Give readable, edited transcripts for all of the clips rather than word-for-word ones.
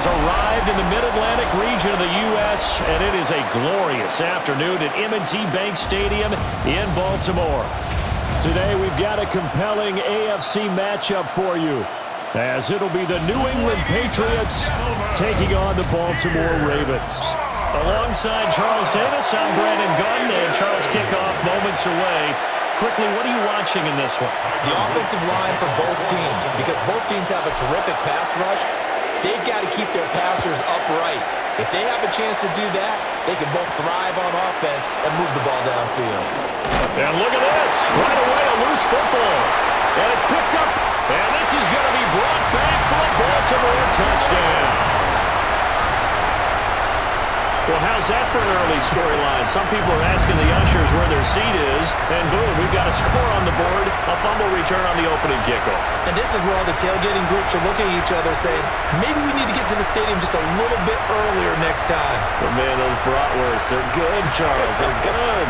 has arrived in the Mid-Atlantic region of the U.S., and it is a glorious afternoon at M&T Bank Stadium in Baltimore. Today, we've got a compelling AFC matchup for you, as it'll be the New England Patriots taking on the Baltimore Ravens. Alongside Charles Davis, I'm Brandon Gunn, and Charles, kickoff moments away. Quickly, what are you watching in this one? The offensive line for both teams, because both teams have a terrific pass rush. They've got to keep their passers upright. If they have a chance to do that, they can both thrive on offense and move the ball downfield. And look at this. Right away, a loose football. And it's picked up. And this is going to be brought back for a Baltimore touchdown. Well, how's that for an early storyline? Some people are asking the ushers where their seat is, and boom, we've got a score on the board, a fumble return on the opening kickoff. And this is where all the tailgating groups are looking at each other saying, maybe we need to get to the stadium just a little bit earlier next time. But man, those bratwursts, they're good, Charles, they're good.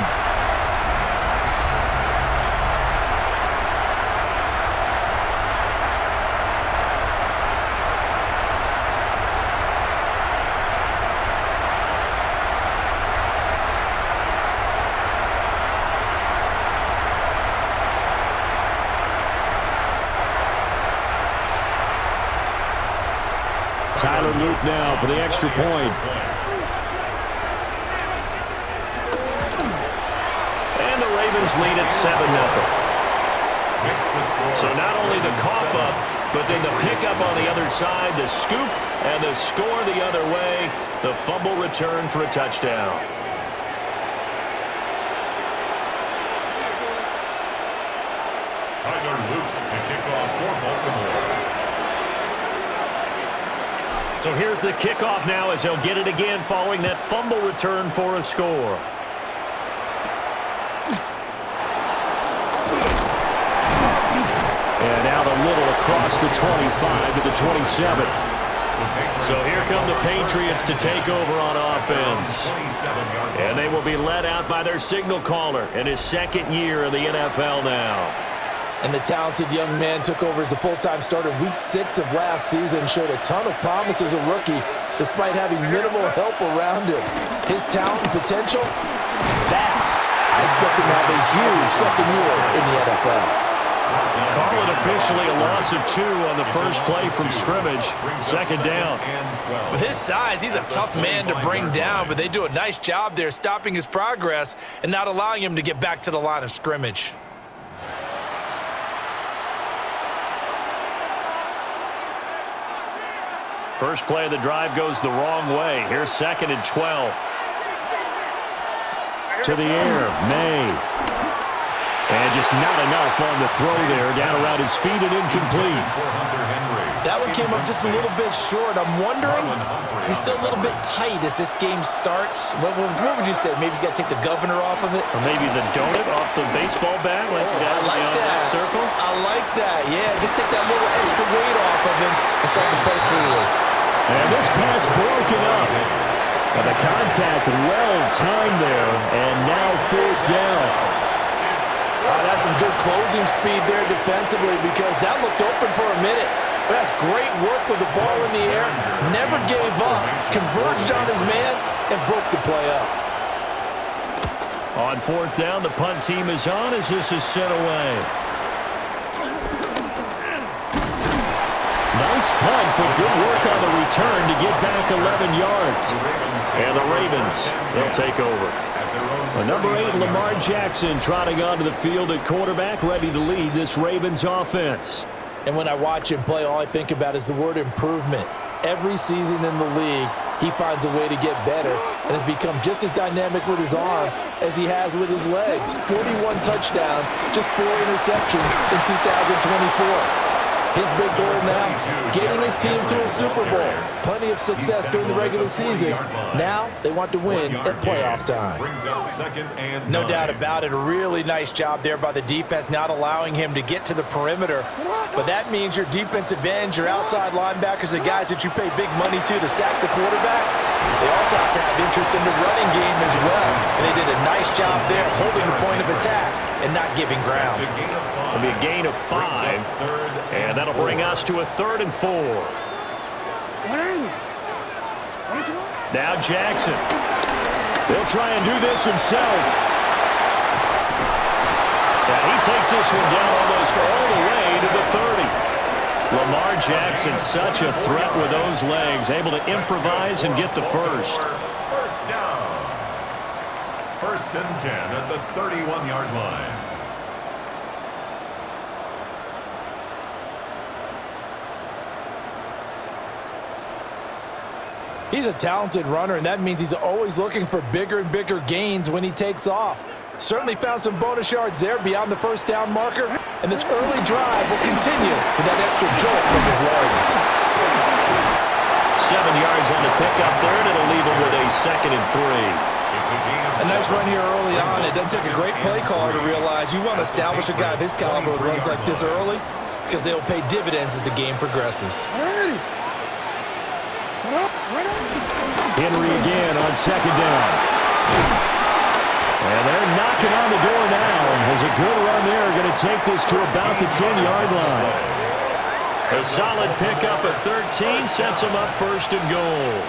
Tyler Luke now for the extra point. And the Ravens lead at 7-0. So not only the cough up, but then the pickup on the other side, the scoop, and the score the other way, the fumble return for a touchdown. Tyler Luke to kick off for Baltimore. So here's the kickoff now as he'll get it again following that fumble return for a score. And out a little across the 25 to the 27. So here come the Patriots to take over on offense. And they will be led out by their signal caller in his second year in the NFL now. And the talented young man took over as a full-time starter week 6 of last season, showed a ton of promise as a rookie, despite having minimal help around him. His talent and potential, vast. I expect him to have a huge second year in the NFL. Call it officially a loss of 2 on the first play from scrimmage. Second down. With his size, he's a tough man to bring down, but they do a nice job there stopping his progress and not allowing him to get back to the line of scrimmage. First play of the drive goes the wrong way. Here's 2nd and 12. To the air, May. And just not enough on the throw there. Down around his feet and incomplete. That one came up just a little bit short. I'm wondering, is he still a little bit tight as this game starts? What would you say? Maybe he's got to take the governor off of it? Or maybe the donut off the baseball bat like the guys I like in that circle? I like that. Yeah, just take that little extra weight off of him and start to play freely. And this pass broken up. And the contact well-timed there. And now 4th down. That's some good closing speed there defensively because that looked open for a minute. But that's great work with the ball in the air. Never gave up. Converged on his man and broke the play up. On 4th down, the punt team is on as this is sent away. Nice punt, but good work on the return to get back 11 yards. And the Ravens, they'll take over. The number 8, Lamar Jackson, trotting onto the field at quarterback, ready to lead this Ravens offense. And when I watch him play, all I think about is the word improvement. Every season in the league, he finds a way to get better and has become just as dynamic with his arm as he has with his legs. 41 touchdowns, just 4 interceptions in 2024. His big goal now, getting his team to a Super Bowl. Plenty of success during the regular season. Now they want to win at playoff time. No doubt about it. A really nice job there by the defense, not allowing him to get to the perimeter. But that means your defensive ends, your outside linebackers, the guys that you pay big money to sack the quarterback, they also have to have interest in the running game as well. And they did a nice job there holding the point of attack and not giving ground. It'll be a gain of 5, and that'll bring us to a 3rd and 4. Now Jackson. He'll try and do this himself. And he takes this one down almost all the way to the 30. Lamar Jackson, such a threat with those legs, able to improvise and get the first. First down. First and 10 at the 31-yard line. He's a talented runner, and that means he's always looking for bigger and bigger gains when he takes off. Certainly found some bonus yards there beyond the first down marker, and this early drive will continue with that extra jolt from his legs. 7 yards on the pickup there, and it'll leave him with a 2nd and 3. A nice run here early on. It doesn't take a great play caller to realize you want to establish a guy of his caliber with runs like this early because they'll pay dividends as the game progresses. Henry again on 2nd down. And they're knocking on the door now. There's a good run there. Going to take this to about the 10-yard line. A solid pickup at 13 sets him up 1st and goal.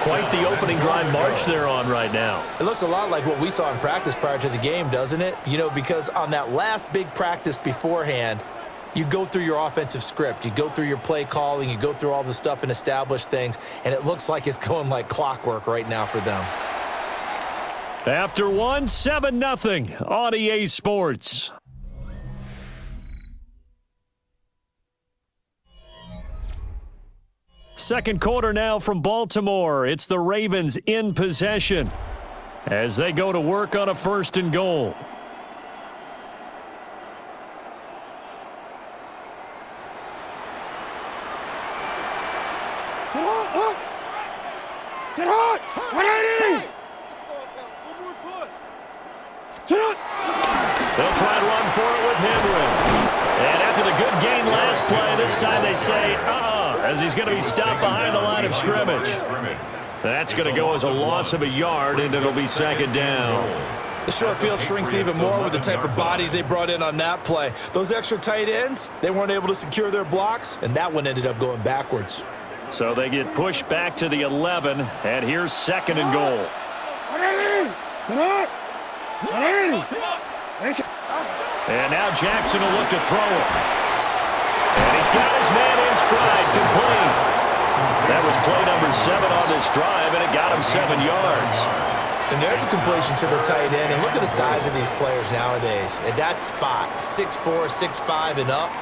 Quite the opening drive march they're on right now. It looks a lot like what we saw in practice prior to the game, doesn't it? You know, because on that last big practice beforehand, you go through your offensive script. You go through your play calling. You go through all the stuff and establish things. And it looks like it's going like clockwork right now for them. After one, 7-0 on EA Sports. Second quarter now from Baltimore. It's the Ravens in possession as they go to work on a 1st and goal. Sit hot! 180! Sit hot! They'll try and run for it with Henry. And after the good gain last play, this time they say, as he's going to be stopped behind the line of scrimmage. That's going to go as a loss of a yard, and it'll be 2nd down. The short field shrinks even more with the type of bodies they brought in on that play. Those extra tight ends, they weren't able to secure their blocks, and that one ended up going backwards. So they get pushed back to the 11, and here's 2nd and goal. And now Jackson will look to throw it. And he's got his man in stride, complete. That was play number 7 on this drive, and it got him 7 yards. And there's a completion to the tight end. And look at the size of these players nowadays. At that spot, 6'4", 6'5", and up.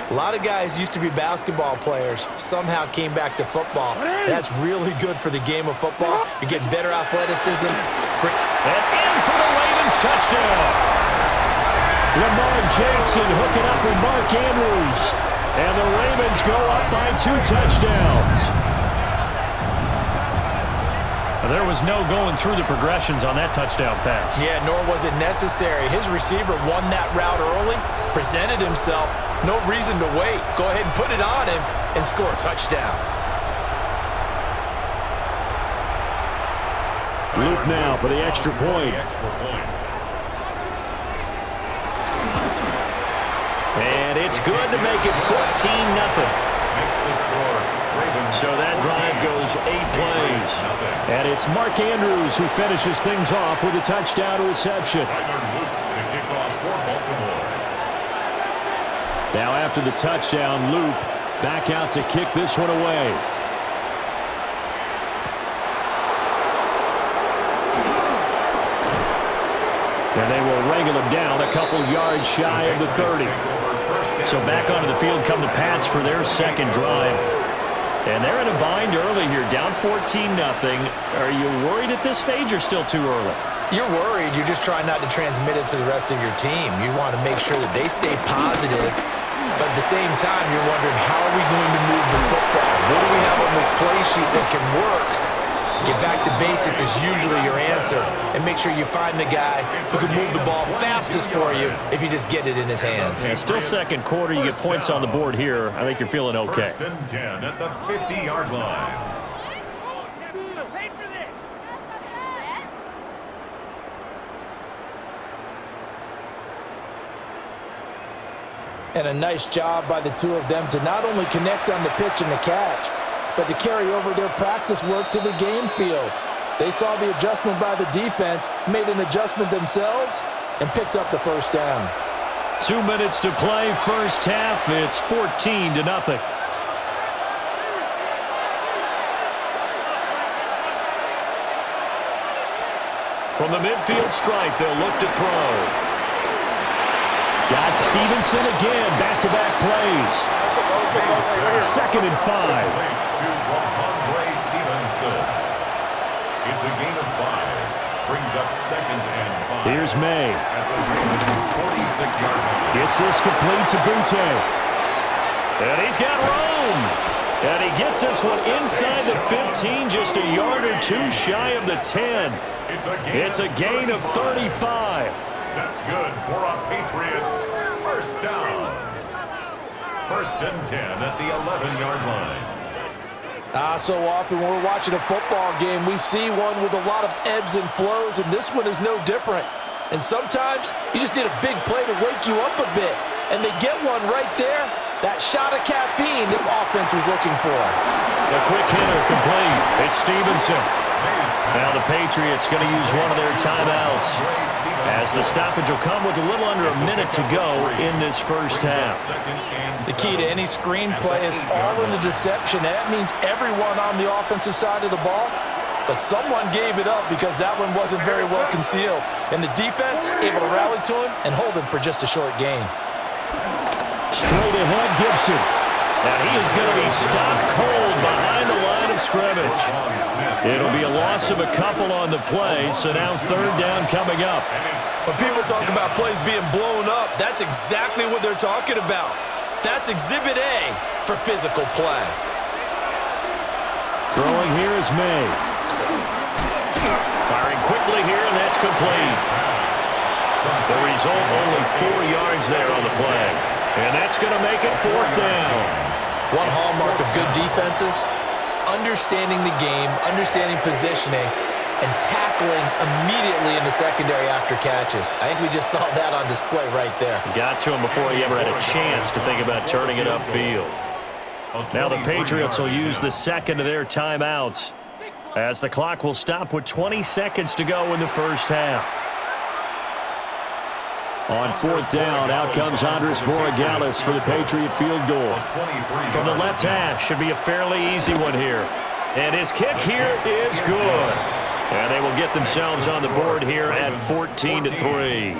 A lot of guys used to be basketball players, somehow came back to football. That's really good for the game of football. You're getting better athleticism. And in for the Ravens touchdown. Lamar Jackson hooking up with Mark Andrews. And the Ravens go up by 2 touchdowns. There was no going through the progressions on that touchdown pass. Yeah, nor was it necessary. His receiver won that route early, presented himself. No reason to wait. Go ahead and put it on him and score a touchdown. Luke now for the extra point. And it's good to make it 14-0. So that drive goes 8 plays. And it's Mark Andrews who finishes things off with a touchdown reception. Now after the touchdown, Luke back out to kick this one away. And they will wrangle him down a couple yards shy of the 30. So back onto the field come the Pats for their 2nd drive. And they're in a bind early here, down 14-0. Are you worried at this stage or still too early? You're worried. You're just trying not to transmit it to the rest of your team. You want to make sure that they stay positive. But at the same time, you're wondering, how are we going to move the football? What do we have on this play sheet that can work? Get back to basics is usually your answer. And make sure you find the guy who can move the ball fastest for you if you just get it in his hands. Yeah, still 2nd quarter. You get points on the board here. I think you're feeling okay. 1st and 10 at the 50-yard line. And a nice job by the two of them to not only connect on the pitch and the catch, but to carry over their practice work to the game field. They saw the adjustment by the defense, made an adjustment themselves, and picked up the first down. 2 minutes to play, first half. It's 14-0. From the midfield stripe, they'll look to throw. Got Stevenson again, back-to-back plays. 2nd and 5. It's a gain of 5. Brings up 2nd and 5. Here's May. At the Ravens' 46-yard line. Gets this complete to Butte. And he's got room. And he gets this one inside the 15, just a yard or two shy of the 10. It's a gain of 35. That's good for a Patriots first down. 1st and 10 at the 11-yard line. So often when we're watching a football game, we see one with a lot of ebbs and flows, and this one is no different. And sometimes you just need a big play to wake you up a bit. And they get one right there. That shot of caffeine this offense was looking for. A quick hitter complete. It's Stevenson. Now the Patriots going to use one of their timeouts, as the stoppage will come with a little under a minute to go in this first half. The key to any screen play is all in the deception. That means everyone on the offensive side of the ball, but someone gave it up because that one wasn't very well concealed. And the defense able to rally to him and hold him for just a short gain. Straight ahead, Gibson. Now he is going to be stopped cold behind the line of scrimmage. It'll be a loss of a couple on the play, so now 3rd down coming up. When people talk about plays being blown up, that's exactly what they're talking about. That's Exhibit A for physical play. Throwing here is May. Firing quickly here, and that's complete. The result, only 4 yards there on the play. And that's going to make it 4th down. One hallmark of good defenses is understanding the game, understanding positioning, and tackling immediately in the secondary after catches. I think we just saw that on display right there. Got to him before he ever had a chance to think about turning it upfield. Now the Patriots will use the 2nd of their timeouts, as the clock will stop with 20 seconds to go in the first half. On 4th down, out comes Andres Borregales for the Patriot field goal. From the left hash, should be a fairly easy one here. And his kick here is good. And they will get themselves on the board here at 14-3.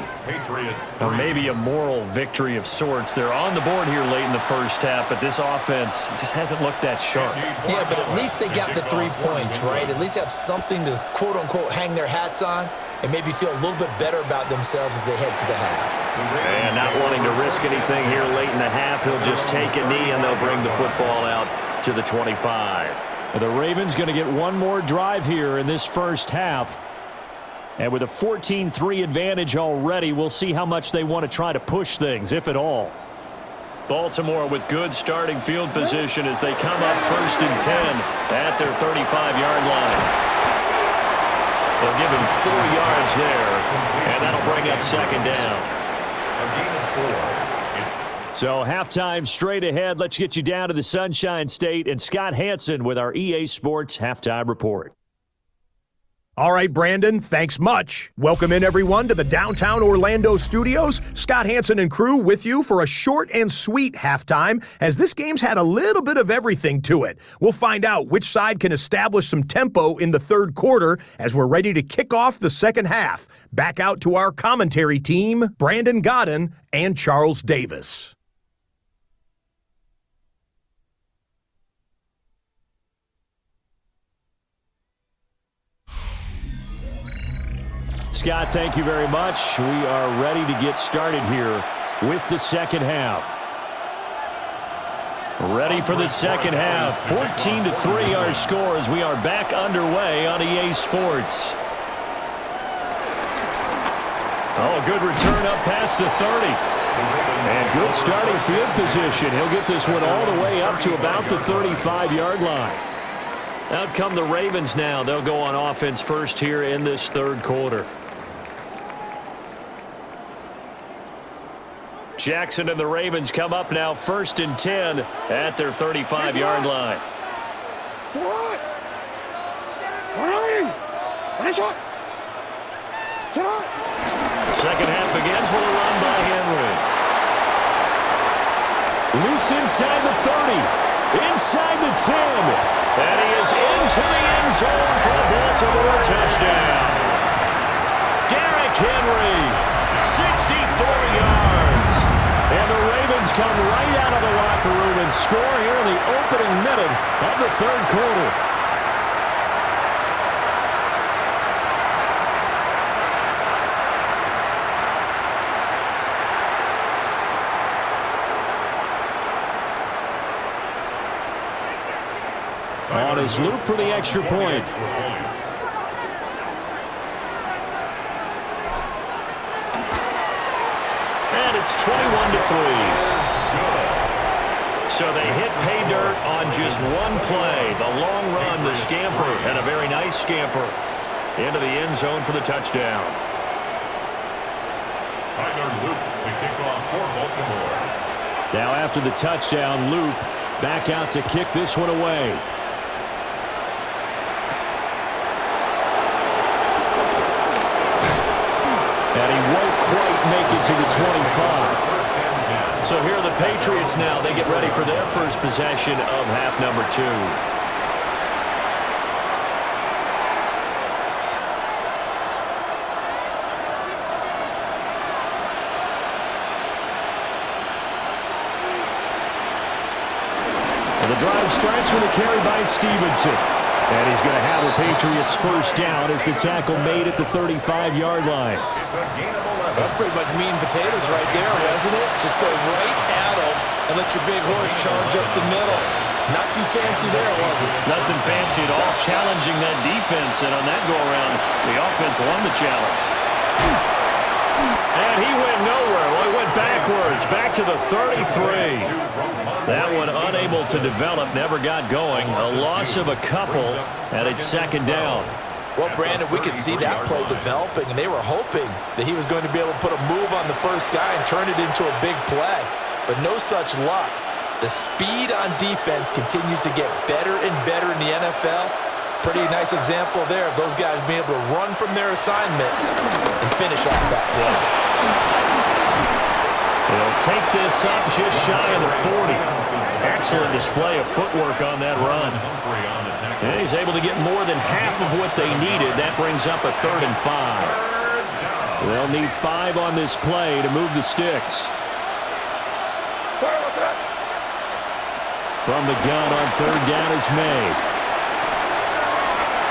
Or maybe a moral victory of sorts. They're on the board here late in the first half, but this offense just hasn't looked that sharp. Yeah, but at least they got the 3 points, right? At least have something to, quote-unquote, hang their hats on and maybe feel a little bit better about themselves as they head to the half. And not wanting to risk anything here late in the half, he'll just take a knee and they'll bring the football out to the 25. The Ravens going to get one more drive here in this first half. And with a 14-3 advantage already, we'll see how much they want to try to push things, if at all. Baltimore with good starting field position as they come up 1st and 10 at their 35-yard line. They'll give him 4 yards there, and that'll bring up 2nd down. So halftime straight ahead. Let's get you down to the Sunshine State and Scott Hanson with our EA Sports Halftime Report. All right, Brandon, thanks much. Welcome in, everyone, to the downtown Orlando studios. Scott Hanson and crew with you for a short and sweet halftime, as this game's had a little bit of everything to it. We'll find out which side can establish some tempo in the 3rd quarter as we're ready to kick off the 2nd half. Back out to our commentary team, Brandon Godden and Charles Davis. Scott, thank you very much. We are ready to get started here with the 2nd half. Ready for the 2nd half. 14-3 our score as we are back underway on EA Sports. Oh, a good return up past the 30. And good starting field position. He'll get this one all the way up to about the 35-yard line. Out come the Ravens now. They'll go on offense first here in this 3rd quarter. Jackson and the Ravens come up now 1st and 10 at their 35-yard line. Shot! 180! Nice shot! Shot! Second half begins with a run by Henry. Loose inside the 30. Inside the 10. And he is into the end zone for a Baltimore touchdown. Derrick Henry, 64 yards. And the Ravens come right out of the locker room and score here in the opening minute of the third quarter. On his loop for the extra point. And it's 21-3. So they hit pay dirt on just one play. The long run, the scamper, and a very nice scamper into the end zone for the touchdown. Tyler Loop to kick off for Baltimore. Now after the touchdown, Loop back out to kick this one away. And he won't quite make it to the 25. So here are the Patriots now. They get ready for their first possession of half number 2. And the drive starts with a carry by Stevenson. And he's going to have the Patriots first down as the tackle made at the 35-yard line. That's pretty much meat and potatoes right there, wasn't it? Just go right at them and let your big horse charge up the middle. Not too fancy there, was it? Nothing fancy at all. Challenging that defense, and on that go-around, the offense won the challenge. And he went nowhere. Well, he went backwards, back to the 33. That one unable to develop, never got going. A loss of a couple, and it's second down. Well, Brandon, we could see that play developing, and they were hoping that he was going to be able to put a move on the first guy and turn it into a big play. But no such luck. The speed on defense continues to get better and better in the NFL. Pretty nice example there of those guys being able to run from their assignments and finish off that play. They'll take this up just shy of the 40. Excellent display of footwork on that run. And he's able to get more than half of what they needed. That brings up a 3rd and 5. They'll need 5 on this play to move the sticks. From the gun on 3rd down is made.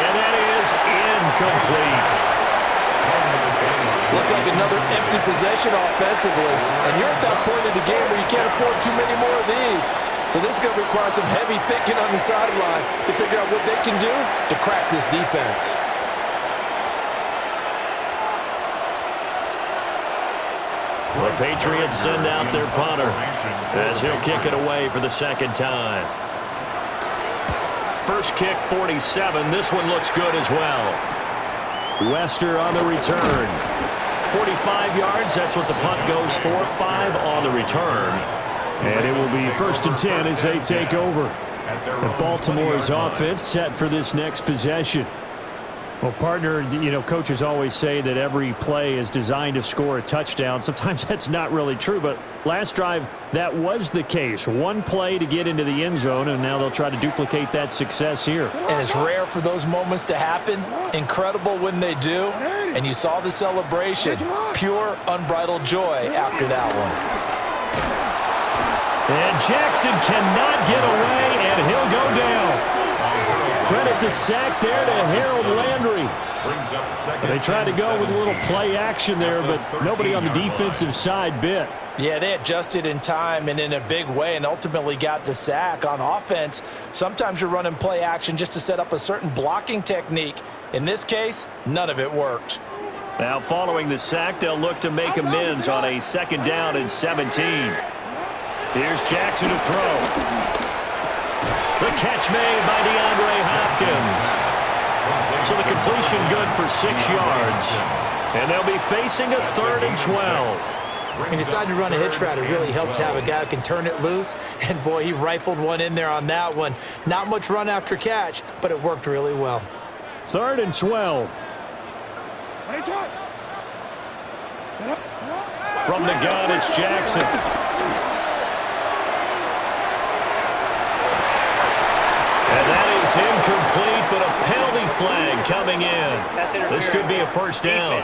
And that is incomplete. Looks like another empty possession offensively. And you're at that point in the game where you can't afford too many more of these. So this is going to require some heavy thinking on the sideline to figure out what they can do to crack this defense. The Patriots send out their punter as he'll kick it away for the second time. First kick, 47. This one looks good as well. Wester on the return. 45 yards, that's what the punt goes for. 5 on the return. And it will be 1st and 10 as they take over. And Baltimore's offense set for this next possession. Well, partner, you know, coaches always say that every play is designed to score a touchdown. Sometimes that's not really true, but last drive, that was the case. One play to get into the end zone, and now they'll try to duplicate that success here. And it's rare for those moments to happen. Incredible when they do. And you saw the celebration. Pure, unbridled joy after that one. And Jackson cannot get away, and he'll go down. Credit the sack there to Harold Landry. They tried to go with a little play action there, but nobody on the defensive side bit. Yeah, they adjusted in time and in a big way and ultimately got the sack. On offense, sometimes you're running play action just to set up a certain blocking technique. In this case, none of it worked. Now following the sack, they'll look to make amends on a 2nd down and 17. Here's Jackson to throw. The catch made by DeAndre Hopkins. So the completion good for 6 yards. And they'll be facing a 3rd and 12. He decided to run a hitch route. It really helps to have a guy who can turn it loose. And, boy, he rifled one in there on that one. Not much run after catch, but it worked really well. 3rd and 12. From the gun, it's Jackson. And that is incomplete, but a penalty flag coming in. This could be a first down.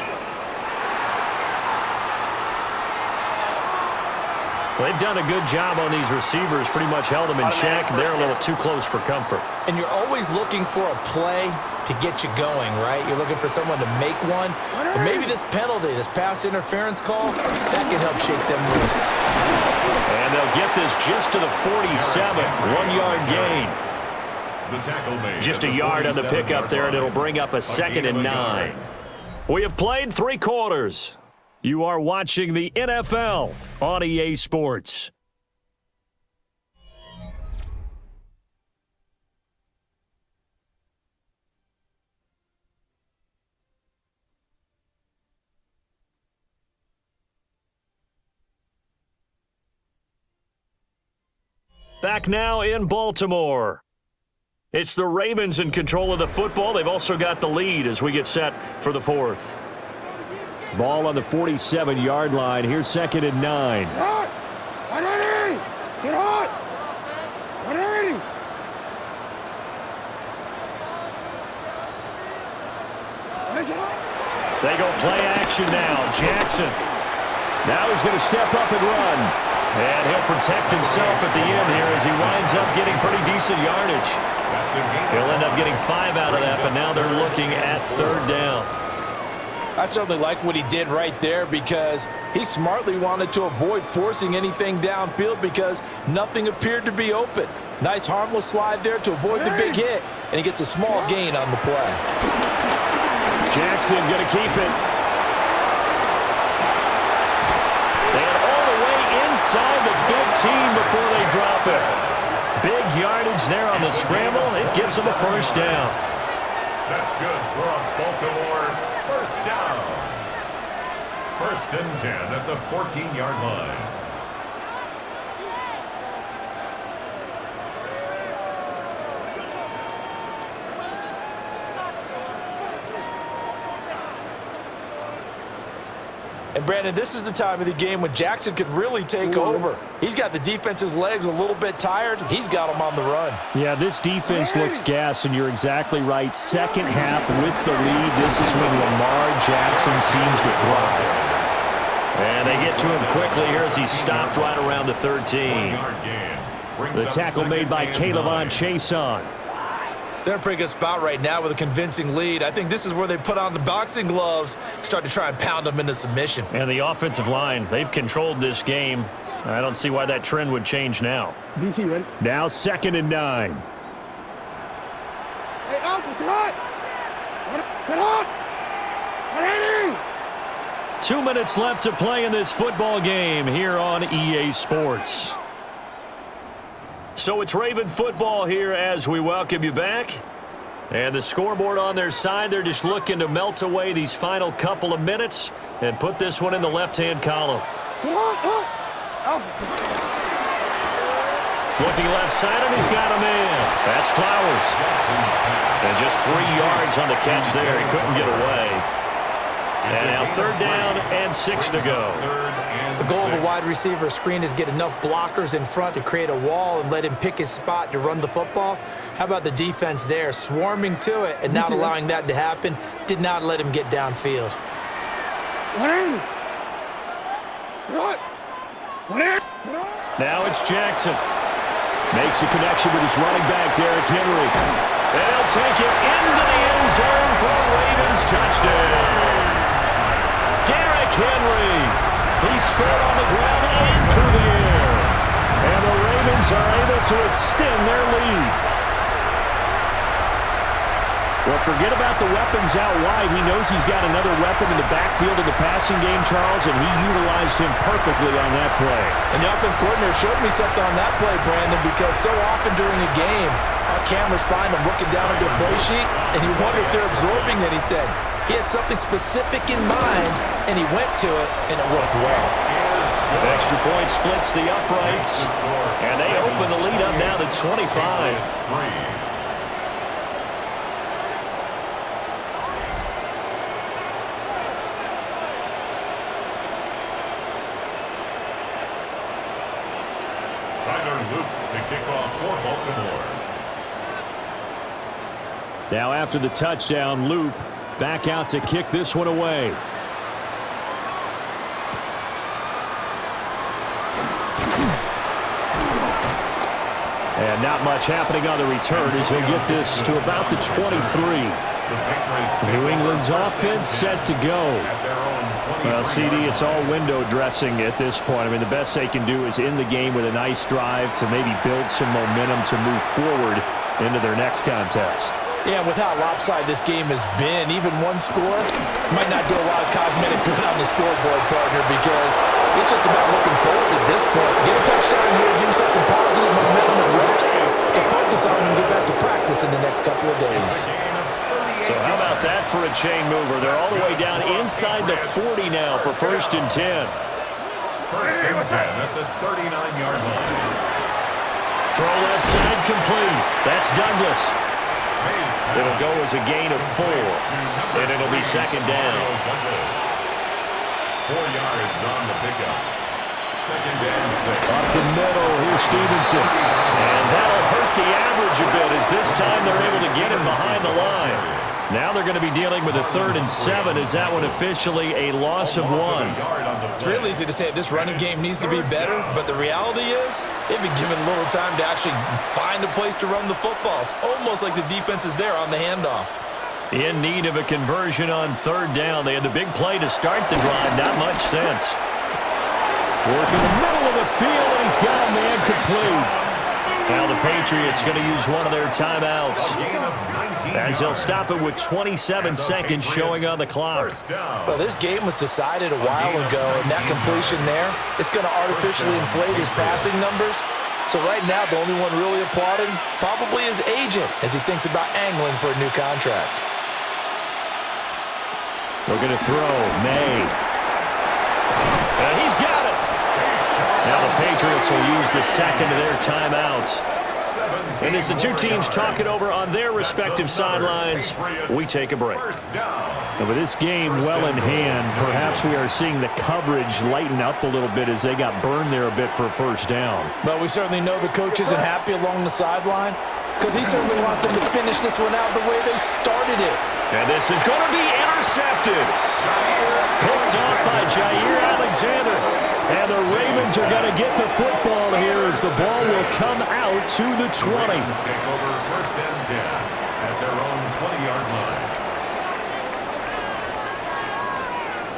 They've done a good job on these receivers, pretty much held them in check. They're a little too close for comfort. And you're always looking for a play to get you going, right? You're looking for someone to make one. But maybe this penalty, this pass interference call, that can help shake them loose. And they'll get this just to the 47, 1-yard gain. Just a yard on the pickup there, and it'll bring up a 2nd and 9. We have played 3 quarters. You are watching the NFL on EA Sports. Back now in Baltimore. It's the Ravens in control of the football. They've also got the lead as we get set for the 4th. Ball on the 47-yard line. Here's 2nd and 9. Get hot! Get hot! They go play action now. Jackson. Now he's going to step up and run. And he'll protect himself at the end here as he winds up getting pretty decent yardage. He'll end up getting 5 out of that, but now they're looking at 3rd down. I certainly like what he did right there because he smartly wanted to avoid forcing anything downfield because nothing appeared to be open. Nice harmless slide there to avoid the big hit, and he gets a small gain on the play. Jackson going to keep it. And all the way inside the 15 before they drop it. Big yardage there on the scramble. It gets them a first down. That's good for a Baltimore first down. 1st and 10 at the 14-yard line. And, Brandon, this is the time of the game when Jackson could really take over. He's got the defense's legs a little bit tired. He's got them on the run. Yeah, this defense looks gassed, and you're exactly right. Second half with the lead, this is when Lamar Jackson seems to thrive. And they get to him quickly here as he stopped right around the 13. The tackle made by Caleb Chason. They're in a pretty good spot right now with a convincing lead. I think this is where they put on the boxing gloves, start to try and pound them into submission. And the offensive line, they've controlled this game. I don't see why that trend would change now. DC, ready? Now 2nd and 9. Hey, Alpha, sit hot! Sit hot! Ready! 2 minutes left to play in this football game here on EA Sports. So it's Raven football here as we welcome you back. And the scoreboard on their side, they're just looking to melt away these final couple of minutes and put this one in the left-hand column. Looking left side, and he's got a man. That's Flowers. And just 3 yards on the catch there. He couldn't get away. And now 3rd down and 6 to go. The goal of a wide receiver screen is get enough blockers in front to create a wall and let him pick his spot to run the football. How about the defense there, swarming to it and not allowing that to happen? Did not let him get downfield. Now it's Jackson. Makes a connection with his running back, Derrick Henry. And he'll take it into the end zone for a Ravens touchdown. Derrick Henry. He scored on the ground and through the air. And the Ravens are able to extend their lead. Well, forget about the weapons out wide. He knows he's got another weapon in the backfield of the passing game, Charles, and he utilized him perfectly on that play. And the offense coordinator showed me something on that play, Brandon, because so often during a game, our cameras find them looking down at their play sheets, and you wonder if they're absorbing anything. He had something specific in mind, and he went to it, and it worked well. Extra point splits the uprights, and they open the lead up now to 25. To kick off for Baltimore. Now after the touchdown, Loop back out to kick this one away. And not much happening on the return as they get this to about the 23. New England's offense set to go. Well, CD, it's all window dressing at this point. I mean, the best they can do is in the game with a nice drive to maybe build some momentum to move forward into their next contest. Yeah, with how lopsided this game has been, even one score might not do a lot of cosmetic good on the scoreboard, partner, because it's just about looking forward at this point. Get a touchdown here, give yourself some positive momentum and reps to focus on and get back to practice in the next couple of days. So how about that for a chain mover? They're all the way down inside the 40 now for 1st and 10. 1st and 10 at the 39-yard line. Throw left side complete. That's Douglas. It'll go as a gain of 4, and it'll be 2nd down. 4 yards on the pickup. 2nd and 6. Up the middle, here's Stevenson. And that'll hurt the average a bit as this time they're able to get him behind the line. Now they're going to be dealing with a 3rd and 7. Is that one officially a loss of 1? It's real easy to say this running game needs to be better, but the reality is they've been given little time to actually find a place to run the football. It's almost like the defense is there on the handoff. In need of a conversion on 3rd down. They had the big play to start the drive. Not much sense. Working the middle of the field, and he's got a man complete. Now the Patriots going to use one of their timeouts as they'll stop it with 27 seconds showing on the clock. Well, this game was decided a while ago, and that completion there, it's going to artificially inflate his passing numbers. So right now, the only one really applauding probably his agent as he thinks about angling for a new contract. Looking to throw, May. And he's got it. Now the Patriots will use the second of their timeouts. And as the two teams talk it over on their respective sidelines, we take a break. And with this game well in hand, perhaps we are seeing the coverage lighten up a little bit as they got burned there a bit for a 1st down. But we certainly know the coach isn't happy along the sideline because he certainly wants them to finish this one out the way they started it. And this is going to be intercepted. Picked off by Jair Alexander. And the Ravens are going to get the football here as the ball will come out to the 20. Take over 1st and 10 at their own 20-yard line.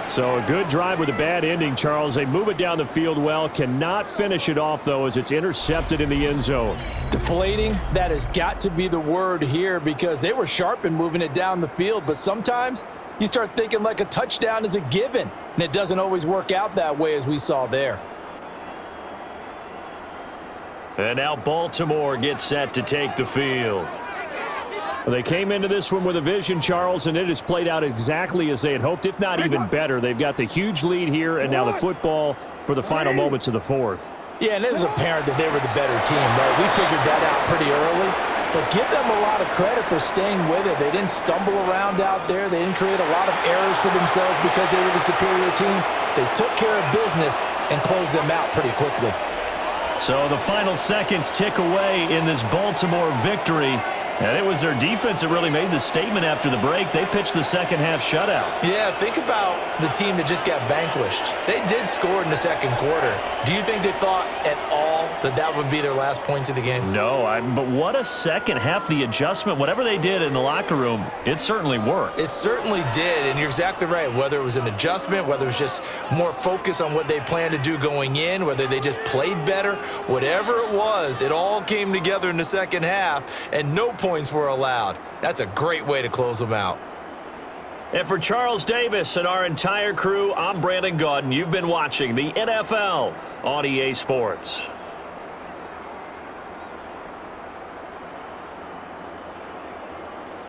So a good drive with a bad ending, Charles. They move it down the field well. Cannot finish it off, though, as it's intercepted in the end zone. Deflating, that has got to be the word here because they were sharp in moving it down the field, but sometimes you start thinking like a touchdown is a given, and it doesn't always work out that way as we saw there. And now Baltimore gets set to take the field. They came into this one with a vision, Charles, and it has played out exactly as they had hoped, if not even better. They've got the huge lead here, and now the football for the final moments of the 4th. Yeah, and it was apparent that they were the better team, right? We figured that out pretty early. But give them a lot of credit for staying with it. They didn't stumble around out there. They didn't create a lot of errors for themselves because they were the superior team. They took care of business and closed them out pretty quickly. So the final seconds tick away in this Baltimore victory. And it was their defense that really made the statement after the break. They pitched the second half shutout. Yeah, think about the team that just got vanquished. They did score in the 2nd quarter. Do you think they thought at all that that would be their last points of the game? No, but what a second half. The adjustment, whatever they did in the locker room, it certainly worked. It certainly did, and you're exactly right. Whether it was an adjustment, whether it was just more focus on what they planned to do going in, whether they just played better, whatever it was, it all came together in the second half, and no points were allowed. That's a great way to close them out. And for Charles Davis and our entire crew, I'm Brandon Gaudin. You've been watching the NFL on EA Sports.